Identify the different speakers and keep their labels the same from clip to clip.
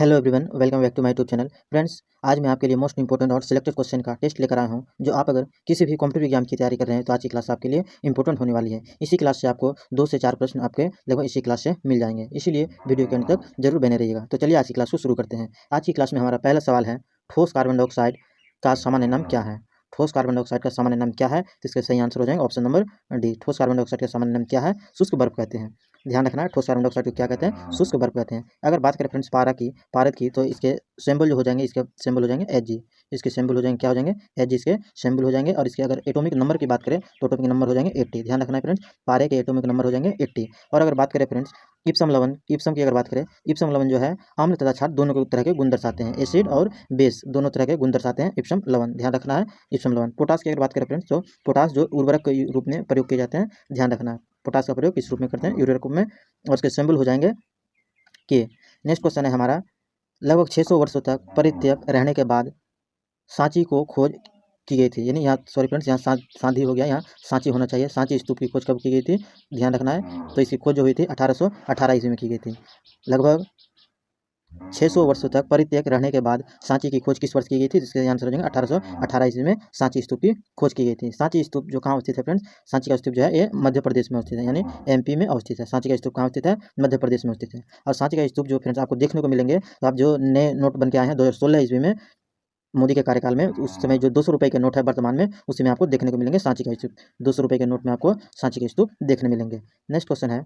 Speaker 1: Hello everyone, welcome back to my YouTube channel. Friends, आज मैं आपके लिए मोस्ट इंपॉर्टेंट और सिलेक्टेड क्वेश्चन का टेस्ट लेकर आया हूं, जो आप अगर किसी भी कॉम्पिटिटिव एग्जाम की तैयारी कर रहे हैं तो आज की क्लास आपके लिए इंपॉर्टेंट होने वाली है। इसी क्लास से आपको 2 से 4 प्रश्न आपके लगभग इसी क्लास से मिल जाएंगे, इसीलिए वीडियो के अंत तक जरूर बने रहिएगा। तो चलिए आज की क्लास को शुरू करते हैं। आज की क्लास में हमारा पहला सवाल है, ठोस कार्बन डाइऑक्साइड का सामान्य नाम क्या है? ठोस कार्बन डाइऑक्साइड का सामान्य नाम क्या है? तो इसके सही आंसर हो जाएंगे ऑप्शन नंबर डी। ठोस कार्बन डाइऑक्साइड का सामान्य नाम क्या है? शुष्क बर्फ कहते हैं। ध्यान रखना है, ठोस कार्बन डाइऑक्साइड को क्या कहते हैं? शुष्क बर्फ कहते हैं। अगर बात करें फ्रेंड्स पारद की, तो इसके सिंबल जो हो जाएंगे, इसके सिंबल हो जाएंगे Hg। इसके सिंबल हो जाएंगे, क्या हो जाएंगे? Hg इसके सिंबल हो जाएंगे। और इसके अगर एटॉमिक नंबर की बात करें तो एटॉमिक नंबर हो जाएंगे 80। ध्यान रखना है फ्रेंड्स, पारे के एटॉमिक नंबर हो जाएंगे 80। और अगर बात करें फ्रेंड्स इप्सम की अगर बात करें, इप्सम लवण जो है अम्ल तथा क्षार दोनों तरह के गुण दर्शाते हैं। एसिड और बेस दोनों तरह के गुण दर्शाते हैं इप्सम लवण। ध्यान रखना है इप्सम लवण। पोटास की अगर बात करें फ्रेंड्स, तो पोटास जो उर्वरक के रूप में प्रयोग किए जाते हैं। ध्यान रखना है, पोटास का प्रयोग किस रूप में करते हैं? उर्वरक रूप में। और उसके सिंबल हो जाएंगे के। नेक्स्ट क्वेश्चन है हमारा, लगभग 600 वर्षों तक परित्यक्त रहने के बाद सांची को खोज की गई थी। यानी यहाँ सॉरी फ्रेंड्स, यहाँ सांधी हो गया, यहाँ सांची होना चाहिए। सांची स्तूप की खोज कब की गई थी? ध्यान रखना है। तो इसकी खोज जो हुई थी 1818 ईस्वी में की गई थी। लगभग 600 वर्षों तक परित्यक्त रहने के बाद सांची की खोज किस वर्ष की गई थी? जिसके आंसर हो जाएंगे 1818 ईस्वी में सांची स्तूप की खोज की गई थी। सांची स्तूप जो कहाँ स्थित है फ्रेंड्स? सांची का स्तूप जो है ये मध्य प्रदेश में स्थित है, यानी MP में अवस्थित है। सांची का स्तूप कहाँ स्थित है? मध्य प्रदेश में स्थित है। और सांची का स्तूप जो फ्रेंड्स आपको देखने को मिलेंगे, तो आप जो नए नोट बन के आए हैं 2016 ईस्वी में मोदी के कार्यकाल में, उस समय जो 200 रुपये के नोट है वर्तमान में, उसी में आपको देखने को मिलेंगे सांची का स्तूप। 200 रुपये के नोट में आपको सांची का स्तूप देखने मिलेंगे। नेक्स्ट क्वेश्चन है,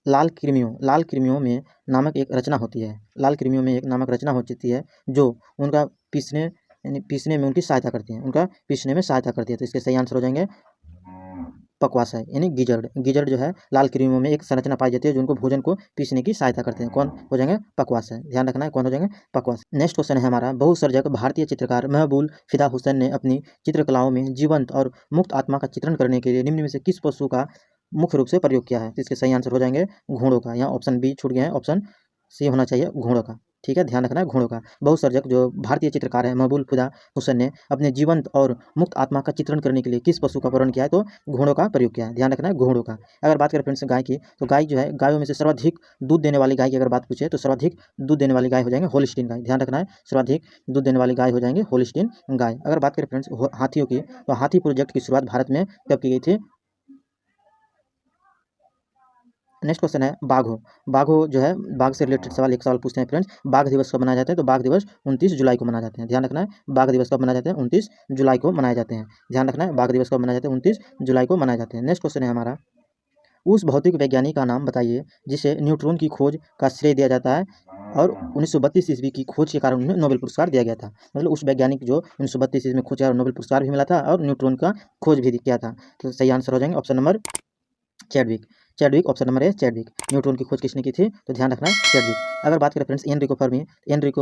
Speaker 1: लाल कृमियों में नामक एक रचना होती है। लाल कृमियों में एक नामक रचना होती है जो उनका पीसने में उनकी सहायता करती है, उनका पीसने में सहायता करती है। तो इसके सही आंसर हो जाएंगे पकवास है, यानी गिजर्ड जो है लाल कृमियों में एक संरचना पाई जाती है जो उनको भोजन को पीसने की सहायता करते हैं। कौन हो जाएंगे? पकवास है। ध्यान रखना है, कौन हो जाएंगे? पकवास। नेक्स्ट क्वेश्चन है हमारा, बहुसर्जक भारतीय चित्रकार महबूब फिदा हुसैन ने अपनी चित्रकलाओं में जीवंत और मुक्त आत्मा का चित्रण करने के लिए निम्न में से किस पशु का मुख्य रूप से प्रयोग किया है? तो इसके सही आंसर हो जाएंगे घोड़ों का। यहाँ ऑप्शन बी छूट गया है, ऑप्शन सी होना चाहिए घोड़ों का। ठीक है, ध्यान रखना है घोड़ों का। बहुसर्जक जो भारतीय चित्रकार है महबूब फिदा हुसैन ने अपने जीवंत और मुक्त आत्मा का चित्रण करने के लिए किस पशु का वर्णन किया है? तो घोड़ों का प्रयोग किया है। ध्यान रखना है घोड़ों का। अगर बात करें फ्रेंड्स गाय की, तो गाय जो है गायों में से सर्वाधिक दूध देने वाली गाय की अगर बात पूछे तो सर्वाधिक दूध देने वाली गाय हो जाएंगे होलिस्टीन गाय। ध्यान रखना है, सर्वाधिक दूध देने वाली गाय हो जाएंगे होलिस्टीन गाय। अगर बात करें फ्रेंड्स हाथियों की, तो हाथी प्रोजेक्ट की शुरुआत भारत में कब की गई थी? नेक्स्ट क्वेश्चन है बाघो जो है, बाघ से रिलेटेड सवाल एक सवाल पूछते हैं फ्रेंड्स, बाघ दिवस कब मनाया जाता है? तो बाघ दिवस 29 जुलाई को मनाया जाते हैं। ध्यान रखना है, बाघ दिवस कब मनाए जाते हैं? 29 जुलाई को मनाए जाते हैं। ध्यान रखना है, बाघ दिवस कब मनाए जाते हैं? 29 जुलाई को मनाए जाते हैं। नेक्स्ट क्वेश्चन है हमारा, उस भौतिक वैज्ञानिक का नाम बताइए जिसे न्यूट्रॉन की खोज का श्रेय दिया जाता है और 1932 ईस्वी की खोज के कारण उन्हें नोबेल पुरस्कार दिया गया था। मतलब उस वैज्ञानिक जो 1932 ईस्वी में खोज किया और नोबेल पुरस्कार भी मिला था और न्यूट्रॉन का खोज भी किया था। तो सही आंसर हो जाएंगे option number Chadwick. Option number है चैडविक। न्यूट्रॉन की खोज किसने की थी? तो ध्यान रखना है चैडविक। अगर बात करें फ्रेंड्स एनरिको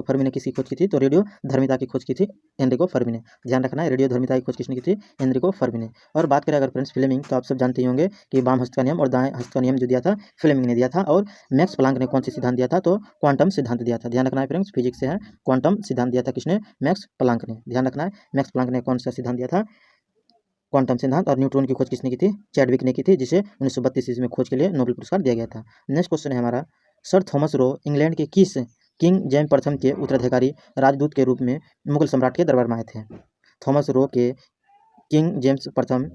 Speaker 1: फर्मी ने किसकी खोज की थी? तो रेडियो धर्मिता की खोज की थी एनरिको फर्मी ने। ध्यान रखना है, रेडियो धर्मिता की खोज किसने की थी? एनरिको फर्मी ने। और बात करें अगर फ्रेंड्स फ्लेमिंग, तो आप सब जानते ही होंगे कि वाम हस्त का नियम और दाएं हस्त का नियम जो दिया था फ्लेमिंग ने दिया था। और मैक्स प्लांक ने कौन सी सिद्धांत दिया था? तो क्वांटम सिद्धांत दिया था। ध्यान रखना है फ्रेंड्स, फिजिक्स से है, क्वांटम सिद्धांत दिया था किसने? मैक्स प्लांक ने। ध्यान रखना है, मैक्स प्लांक ने कौन सा सिद्धांत दिया था? क्वांटम सिद्धांत। और न्यूट्रॉन की खोज किसने की थी? चैडविक ने की थी, जिसे 1932 ईस्वी में खोज के लिए नोबेल पुरस्कार दिया गया था। नेक्स्ट क्वेश्चन है हमारा, सर थॉमस रो इंग्लैंड के किस किंग जेम्स प्रथम के उत्तराधिकारी राजदूत के रूप में मुगल सम्राट के दरबार में आए थे? थॉमस रो के किंग जेम्स प्रथम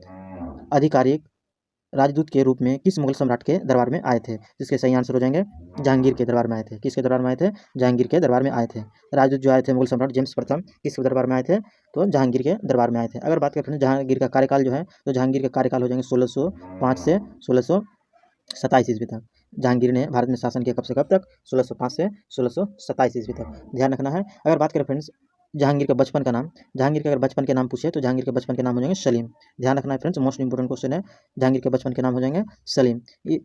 Speaker 1: आधिकारिक राजदूत के रूप में किस मुगल सम्राट के दरबार में आए थे? जिसके सही आंसर हो जाएंगे जहांगीर के दरबार में आए थे। किसके दरबार में आए थे? जहांगीर के दरबार में आए थे। राजदूत जो आए थे मुगल सम्राट जेम्स प्रथम, किसके दरबार में आए थे? तो जहांगीर के दरबार में आए थे। अगर बात करें जहांगीर का कार्यकाल जो है, तो जहांगीर का कार्यकाल हो जाएंगे 1605 से 1627 ईस्वी तक। जहांगीर ने भारत में शासन किया कब से कब तक? 1605 से 1627 ईस्वी तक। ध्यान रखना है। अगर बात करें फ्रेंड्स जहांगीर के बचपन का नाम, जहांगीर के अगर बचपन के नाम पूछे तो जहांगीर के बचपन के नाम हो जाएंगे सलीम। ध्यान रखना है फ्रेंड्स, मोस्ट इंपोर्टेंट क्वेश्चन है। जहांगीर के बचपन के नाम हो जाएंगे सलीम।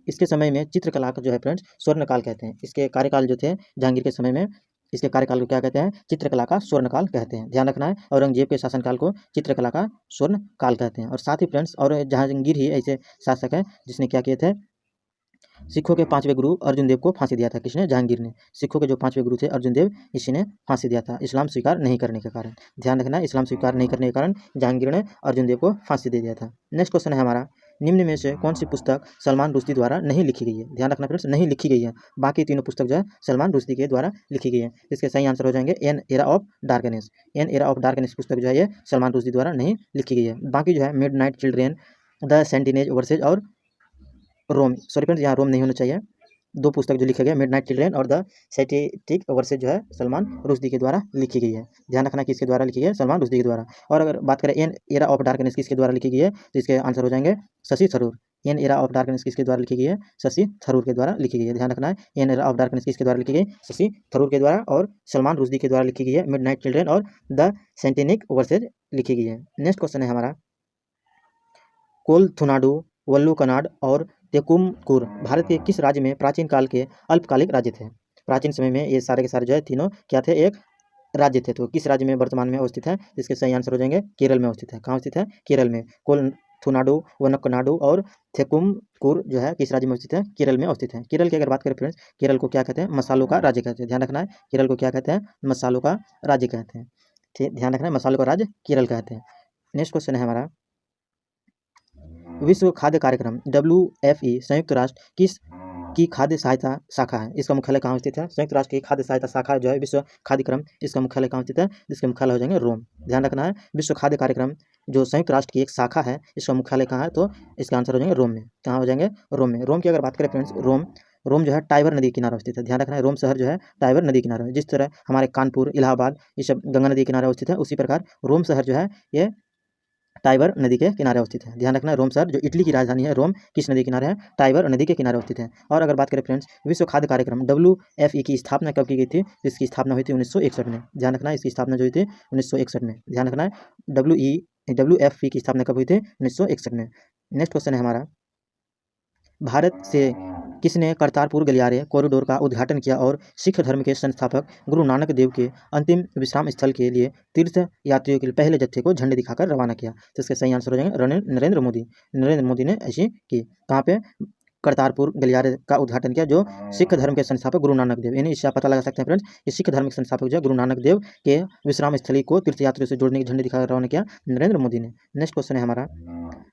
Speaker 1: इसके समय में चित्रकला का जो है फ्रेंड्स स्वर्णकाल कहते हैं। इसके कार्यकाल जो थे जहांगीर के समय में, इसके कार्यकाल को क्या कहते हैं? चित्रकला का स्वर्णकाल कहते हैं। ध्यान रखना है, औरंगजेब के शासनकाल को चित्रकला का स्वर्णकाल कहते हैं। और साथ ही फ्रेंड्स, और जहांगीर ही ऐसे शासक है जिसने क्या किए थे? सिखों के 5वें गुरु अर्जुन देव को फांसी दिया था। किसने? जहांगीर ने। सिखों के जो 5वें गुरु थे अर्जुन देव, इसी ने फांसी दिया था इस्लाम स्वीकार नहीं करने के कारण। ध्यान रखना है, इस्लाम स्वीकार नहीं करने के कारण जहांगीर ने अर्जुन देव को फांसी दे दिया था। नेक्स्ट क्वेश्चन है हमारा, निम्न में से कौन सी पुस्तक सलमान रुश्दी द्वारा नहीं लिखी गई है? ध्यान रखना फ्रेंड्स, नहीं लिखी गई है। बाकी तीनों पुस्तक जो है सलमान रुश्दी के द्वारा लिखी गई है। इसके सही आंसर हो जाएंगे an era of darkness. An era of darkness पुस्तक जो है ये सलमान रुश्दी द्वारा नहीं लिखी गई है। बाकी जो है मिडनाइट चिल्ड्रेन, द सेंटिनेज वर्सेज और रोम, सॉरी फ्रेंड्स यहाँ रोम नहीं होना चाहिए, दो पुस्तक जो लिखे गए मिडनाइट चिल्ड्रेन और द सैटिस्टिक वर्सेज जो है सलमान रुश्दी के द्वारा लिखी गई है। ध्यान रखना किसके द्वारा लिखी गई है? सलमान रुश्दी के द्वारा। और अगर बात करें एन एरा ऑफ डार्कनेस किसके द्वारा लिखी गई है, तो इसके आंसर हो जाएंगे Shashi Tharoor. An era of darkness किसके द्वारा लिखी गई है? शशि थरूर के द्वारा लिखी गई है। ध्यान रखना है एन एरा ऑफ डार्कनेस किसके द्वारा लिखी गई? शशि थरूर के द्वारा। और सलमान रुश्दी के द्वारा लिखी गई है मिडनाइट चिल्ड्रेन और द सेंटिनिक वर्सेज लिखी गई है। नेक्स्ट क्वेश्चन है हमारा, कोलथुनाडु, वल्लूकनाड और तेकुमकुर भारत के किस राज्य में प्राचीन काल के अल्पकालिक राज्य थे? प्राचीन समय में ये सारे के सारे जो है तीनों क्या थे? एक राज्य थे। तो किस राज्य में वर्तमान में अवस्थित है? इसके सही आंसर हो जाएंगे केरल में अवस्थित है। कहाँ अवस्थित है? केरल में। कोलथुनाडु, वनकनाडु और थेकुमकुर जो है किस राज्य में अवस्थित है? केरल में अवस्थित है। केरल की अगर बात करें फ्रेंड्स, केरल को क्या कहते हैं? मसालों का राज्य कहते हैं। ध्यान रखना है केरल को क्या कहते हैं? मसालों का राज्य कहते हैं। ठीक, ध्यान रखना है मसालों का राज्य केरल कहते हैं। नेक्स्ट क्वेश्चन है हमारा, विश्व खाद्य कार्यक्रम WFE संयुक्त राष्ट्र किस की खाद्य सहायता शाखा है? इसका मुख्यालय कहाँ स्थित है? संयुक्त राष्ट्र की खाद्य सहायता शाखा जो है विश्व खाद्य कार्यक्रम, इसका मुख्यालय कहाँ स्थित है? इसके मुख्यालय हो जाएंगे रोम। ध्यान रखना है विश्व खाद्य कार्यक्रम जो संयुक्त राष्ट्र की एक शाखा है, इसका मुख्यालय कहाँ है? तो इसका आंसर हो जाएंगे रोम में। कहाँ हो जाएंगे? रोम में। रोम की अगर बात करें फ्रेंड्स, रोम जो है टाइबर नदी के किनारे स्थित है। ध्यान रखना है रोम शहर जो है टाइबर नदी किनारे है। जिस तरह हमारे कानपुर, इलाहाबाद ये सब गंगा नदी के किनारे स्थित है, उसी प्रकार रोम शहर जो है ये टाइबर नदी के किनारे अवस्थित है। ध्यान रखना है रोम शहर जो इटली की राजधानी है, रोम किस नदी के किनारे है? टाइबर नदी के किनारे अवस्थित है। और अगर बात करें फ्रेंड्स विश्व खाद्य कार्यक्रम WFE की स्थापना कब की गई थी? इसकी स्थापना हुई थी 1961 में। ध्यान रखना है इसकी स्थापना जो हुई थी 1961 में। ध्यान रखना है WFE की स्थापना कब हुई थी? 1961 में। नेक्स्ट क्वेश्चन है हमारा, भारत से किसने करतारपुर गलियारे कॉरिडोर का उद्घाटन किया और सिख धर्म के संस्थापक गुरु नानक देव के अंतिम विश्राम स्थल के लिए तीर्थ यात्रियों के पहले जत्थे को झंडे दिखाकर रवाना किया? तो इसके सही आंसर हो जाएंगे नरेंद्र मोदी। नरेंद्र मोदी ने ऐसी की। कहाँ पे? करतारपुर गलियारे का उद्घाटन किया जो सिख धर्म के संस्थापक गुरु नानक देव, यानी इससे आप पता लगा सकते हैं फ्रेंड्स कि सिख धर्म के संस्थापक जो गुरु नानक देव के विश्राम स्थली को तीर्थयात्रियों से जोड़ने की झंडे दिखाकर रवाना किया नरेंद्र मोदी ने। नेक्स्ट क्वेश्चन है हमारा,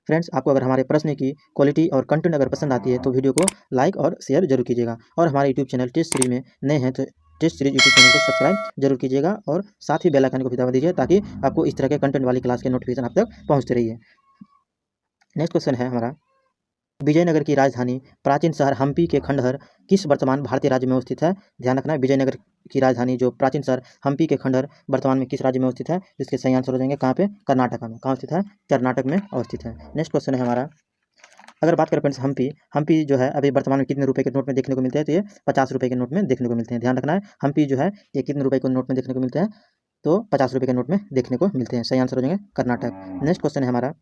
Speaker 1: फ्रेंड्स आपको अगर हमारे प्रश्न की क्वालिटी और कंटेंट अगर पसंद आती है तो वीडियो को लाइक और शेयर जरूर कीजिएगा। और हमारे यूट्यूब चैनल टेस्ट सीरीज में नए हैं तो टेस्ट सीरीज यूट्यूब चैनल को सब्सक्राइब जरूर कीजिएगा और साथ ही बेल आइकन को भी दबा दीजिए ताकि आपको इस तरह के कंटेंट वाली क्लास के नोटिफिकेशन आप तक पहुँचते रहिए। नेक्स्ट क्वेश्चन है हमारा, विजयनगर की राजधानी प्राचीन शहर हम्पी के खंडहर किस वर्तमान भारतीय राज्य में अवस्थित है? ध्यान रखना है विजयनगर की राजधानी जो प्राचीन शहर हम्पी के खंडहर वर्तमान में किस राज्य में अवस्थित है? इसके सही आंसर हो जाएंगे कहाँ पे? कर्नाटक में। कहाँ स्थित है? कर्नाटक में अवस्थित है। नेक्स्ट क्वेश्चन है हमारा, अगर बात करें फ्रेंड्स हम्पी जो है अभी वर्तमान में कितने रुपए के नोट में देखने को मिलते हैं? तो ये 50 रुपये के नोट में देखने को मिलते हैं। ध्यान रखना है हम्पी जो है ये कितने रुपए के नोट में देखने को मिलते हैं? तो 50 रुपये के नोट में देखने को मिलते हैं। सही आंसर हो जाएंगे कर्नाटक। नेक्स्ट क्वेश्चन है हमारा,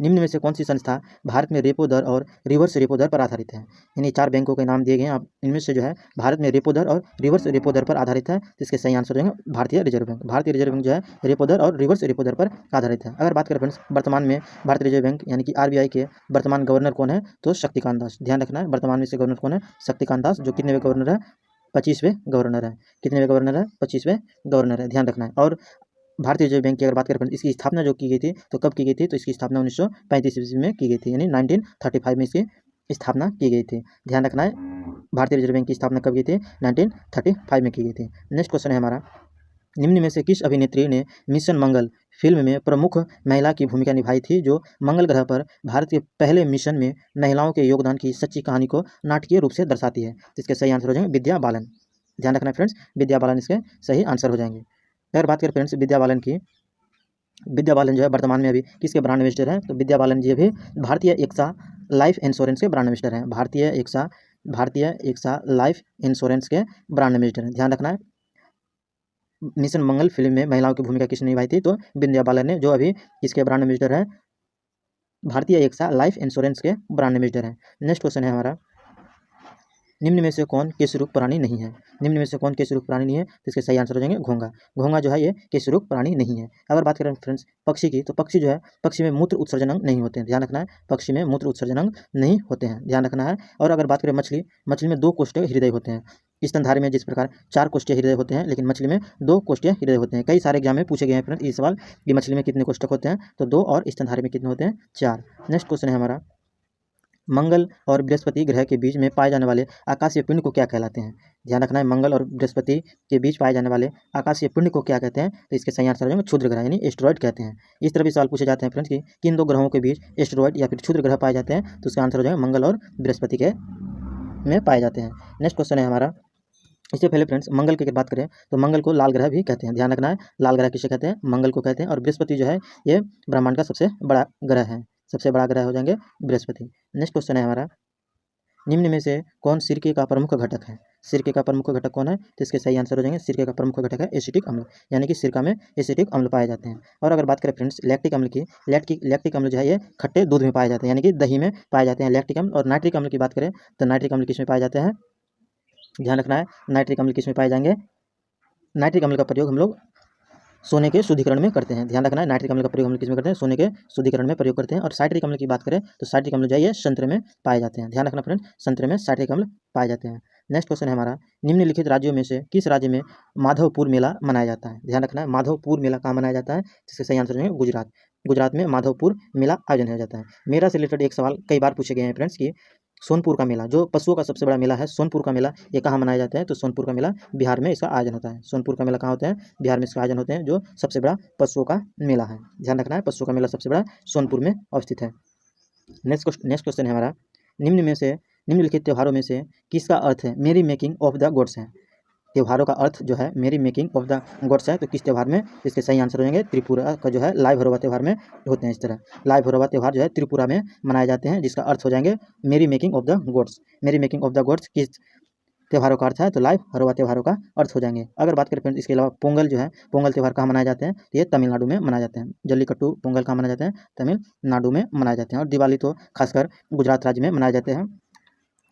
Speaker 1: निम्न में से कौन सी संस्था भारत में रेपो दर और रिवर्स रेपो दर पर आधारित है? यानी 4 बैंकों के नाम दिए गए हैं, आप इनमें से जो है भारत में रेपो दर और रिवर्स रेपो दर पर आधारित है, तो इसके सही आंसर हो जाएंगे भारतीय रिजर्व बैंक। भारतीय रिजर्व बैंक जो है रेपो दर और रिवर्स रेपो दर पर आधारित है। अगर बात करें फ्रेंड्स वर्तमान में भारतीय रिजर्व बैंक यानी कि RBI के वर्तमान गवर्नर कौन है? तो शक्तिकांत दास। ध्यान रखना है वर्तमान में से गवर्नर कौन है? शक्तिकांत दास, जो कितने गवर्नर है? 25वें गवर्नर है। कितने गवर्नर है? 25वें गवर्नर है। ध्यान रखना है। और भारतीय रिजर्व बैंक की अगर बात करें इसकी स्थापना जो की गई थी तो कब की गई थी? तो इसकी स्थापना 1935 ईस्वी में की गई थी, यानी 1935 में इसकी स्थापना की गई थी। ध्यान रखना है भारतीय रिजर्व बैंक की स्थापना कब की थी? 1935 में की गई थी। नेक्स्ट क्वेश्चन है हमारा, निम्न में से किस अभिनेत्री ने मिशन मंगल फिल्म में प्रमुख महिला की भूमिका निभाई थी जो मंगल ग्रह पर भारत के पहले मिशन में महिलाओं के योगदान की सच्ची कहानी को नाटकीय रूप से दर्शाती है? तो इसके सही आंसर हो जाएंगे विद्या बालन। ध्यान रखना है फ्रेंड्स विद्या बालन इसके सही आंसर हो जाएंगे। अगर बात करें फ्रेंड्स विद्या बालन की, विद्या बालन जो है वर्तमान में अभी किसके ब्रांड एम्बेसडर हैं? तो विद्या बालन जी अभी भारतीय एक्सा लाइफ इंश्योरेंस के ब्रांड एम्बेसडर हैं। भारतीय एक्सा लाइफ इंश्योरेंस के ब्रांड एम्बेसडर हैं। ध्यान रखना है मिशन मंगल फिल्म में महिलाओं की भूमिका किसने निभाई थी? तो विद्या बालन ने, जो अभी किसके ब्रांड एम्बेसडर है? भारतीय एक्सा लाइफ इंश्योरेंस के ब्रांड एम्बेसडर हैं। नेक्स्ट क्वेश्चन है हमारा, निम्न में से कौन केशरूप प्राणी नहीं है? निम्न में से कौन केशरूप प्राणी नहीं है? तो इसके सही आंसर हो जाएंगे घोंघा। घोंघा जो है ये केशरूप प्राणी नहीं है। अगर बात करें फ्रेंड्स पक्षी की, तो पक्षी जो है, पक्षी में मूत्र उत्सर्जन अंग नहीं होते हैं, ध्यान रखना है। पक्षी में मूत्र उत्सर्जन अंग नहीं होते हैं, ध्यान रखना है। और अगर बात करें मछली, मछली में 2 कोष्ठीय हृदय होते हैं। स्तनधारी में जिस प्रकार 4 कोष्ठीय हृदय होते हैं, लेकिन मछली में 2 कोष्ठीय हृदय होते हैं। कई सारे एग्जाम में पूछे गए हैं फ्रेंड्स ये सवाल कि मछली में कितने कोष्ठक होते हैं, तो 2 और स्तनधारी में कितने होते हैं? 4। नेक्स्ट क्वेश्चन है हमारा, मंगल और बृहस्पति ग्रह के बीच में पाए जाने वाले आकाशीय पिंड को क्या कहलाते हैं? ध्यान रखना है, मंगल और बृहस्पति के बीच पाए जाने वाले आकाशीय पिंड को क्या कहते हैं? तो इसके सही आंसर हो जाएंगे क्षुद्र ग्रह, यानी एस्टेरॉइड कहते हैं। इस तरह भी सवाल पूछे जाते हैं फ्रेंड्स कि किन 2 ग्रहों के बीच एस्टेरॉइड या फिर क्षुद्र ग्रह पाए जाते हैं, तो इसका आंसर हो जाएगा मंगल और बृहस्पति के में पाए जाते हैं। नेक्स्ट क्वेश्चन है हमारा, इससे पहले फ्रेंड्स मंगल की अगर बात करें तो मंगल को लाल ग्रह भी कहते हैं, ध्यान रखना है। लाल ग्रह किसे कहते हैं? मंगल को कहते हैं। और बृहस्पति जो है ये ब्रह्मांड का सबसे बड़ा ग्रह है, सबसे बड़ा ग्रह हो जाएंगे बृहस्पति। नेक्स्ट क्वेश्चन है हमारा, निम्न में से कौन सिरके का प्रमुख घटक है? सिरके का प्रमुख घटक कौन है? तो इसके सही आंसर हो जाएंगे, सिरके का प्रमुख घटक है एसिटिक अम्ल, यानी कि सिरका में एसिटिक अम्ल पाए जाते हैं। और अगर बात करें फ्रेंड्स लैक्टिक अम्ल की, लैक्टिक अम्ल जो है ये खट्टे दूध में पाए जाते हैं, यानी कि दही में पाए जाते हैं लैक्टिक अम्ल। और नाइट्रिक अम्ल की बात करें तो नाइट्रिक अम्ल किस में पाए जाते हैं? ध्यान रखना है, नाइट्रिक अम्ल किस में पाए जाएंगे? नाइट्रिक अम्ल का प्रयोग हम लोग सोने के शुद्धिकरण में करते हैं, ध्यान रखना है। नाइट्रिक अम्ल का प्रयोग हम लोग किस में करते हैं? सोने के शुद्धिकरण में प्रयोग करते हैं। और साइट्रिक अम्ल की बात करें तो साइट्रिक अम्ल जो है ये संतरे में पाए जाते हैं, ध्यान रखना फ्रेंड, संतरे में साइट्रिक अम्ल पाए जाते हैं। नेक्स्ट क्वेश्चन है हमारा, निम्नलिखित राज्यों में से किस राज्य में माधवपुर मेला मनाया जाता है? ध्यान रखना है, माधवपुर मेला कहाँ मनाया जाता है? जिसका सही आंसर है गुजरात। गुजरात में माधवपुर मेला आयोजन हो जाता है। मेला से रिलेटेड एक सवाल कई बार पूछे गए हैं फ्रेंड्स कि सोनपुर का मेला, जो पशुओं का सबसे बड़ा मेला है सोनपुर का मेला, ये कहाँ मनाया जाता है? तो सोनपुर का मेला बिहार में इसका आयोजन होता है। सोनपुर का मेला कहाँ होता है? बिहार में इसका आयोजन होते हैं, जो सबसे बड़ा पशुओं का मेला है, ध्यान रखना है। पशुओं का मेला सबसे बड़ा सोनपुर में अवस्थित है। नेक्स्ट क्वेश्चन है हमारा, निम्नलिखित त्योहारों में से किसका अर्थ है मेरी मेकिंग ऑफ द गॉड्स है? त्योहारों का अर्थ जो है मेरी मेकिंग ऑफ द गॉड्स है, तो किस त्योहार में? इसके सही आंसर हो जाएंगे त्रिपुरा का जो है लाइव भरोवा त्यौहार में होते हैं। इस तरह लाइव भरोवा त्यौहार जो है त्रिपुरा में मनाए जाते हैं, जिसका अर्थ हो जाएंगे मेरी मेकिंग ऑफ द गॉड्स। मेरी मेकिंग ऑफ द गॉड्स किस त्योहारों का अर्थ है? तो लाइव भरोवा त्योहारों का अर्थ हो जाएंगे। अगर बात करें फ्रेंड्स इसके अलावा पोंगल जो है, पोंगल त्यौहार कहाँ मनाए जाते हैं? तो ये तमिलनाडु में मनाए जाते हैं। जल्लीकट्टू पोंगल कहाँ मनाए जाते हैं? तमिलनाडु में मनाए जाते हैं। और दिवाली तो खासकर गुजरात राज्य में मनाए जाते हैं।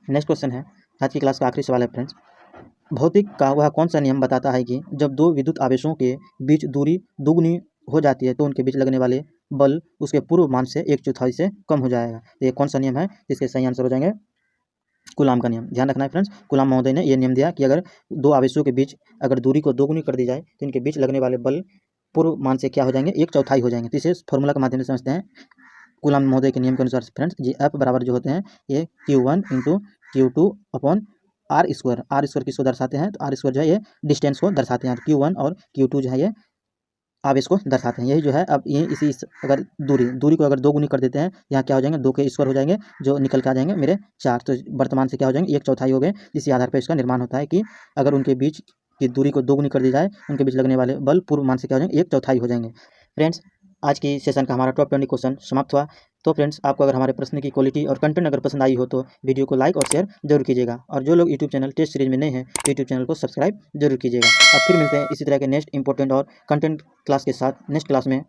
Speaker 1: नेक्स्ट क्वेश्चन है, आज की क्लास का आखिरी सवाल है फ्रेंड्स, भौतिक का वह कौन सा नियम बताता है कि जब 2 विद्युत आवेशों के बीच दूरी दुगनी हो जाती है तो उनके बीच लगने वाले बल उसके पूर्व मान से 1/4 से कम हो जाएगा? तो ये कौन सा नियम है? इसके सही आंसर हो जाएंगे कूलाम का नियम। ध्यान रखना है फ्रेंड्स, कूलाम महोदय ने यह नियम दिया कि अगर 2 आवेशों के बीच अगर दूरी को दोगुनी कर दी जाए तो इनके बीच लगने वाले बल पूर्व मान से क्या हो जाएंगे? 1/4 हो जाएंगे। तो इसे फॉर्मूला के माध्यम से समझते हैं। कूलाम महोदय के नियम के अनुसार फ्रेंड्स जी एफ बराबर जो होते हैं ये Q1 × Q2 upon are square किसको दर्शाते हैं? तो आर स्क्वायर जो है ये डिस्टेंस को दर्शाते हैं। Q1 और Q2 जो है ये आवेश को दर्शाते हैं। यही जो है अब ये अगर दूरी को अगर 2 गुनी कर देते हैं, यहाँ क्या हो जाएंगे? 2 के स्क्वायर हो जाएंगे, जो निकल के आ जाएंगे मेरे 4। तो वर्तमान से क्या हो जाएंगे? 1/4 हो गए। इसी आधार पर इसका निर्माण होता है कि अगर उनके बीच की दूरी को 2 गुनी कर दी जाए, उनके बीच लगने वाले बल पूर्व मान से क्या हो जाएंगे? 1/4 हो जाएंगे। फ्रेंड्स आज की सेशन का हमारा टॉप 20 क्वेश्चन समाप्त हुआ। तो फ्रेंड्स आपको अगर हमारे प्रश्न की क्वालिटी और कंटेंट अगर पसंद आई हो तो वीडियो को लाइक और शेयर जरूर कीजिएगा। और जो लोग यूट्यूब चैनल टेस्ट सीरीज में नए हैं यूट्यूब चैनल को सब्सक्राइब जरूर कीजिएगा। अब फिर मिलते हैं इसी तरह के नेक्स्ट इंपॉर्टेंट और कंटेंट क्लास के साथ नेक्स्ट क्लास में।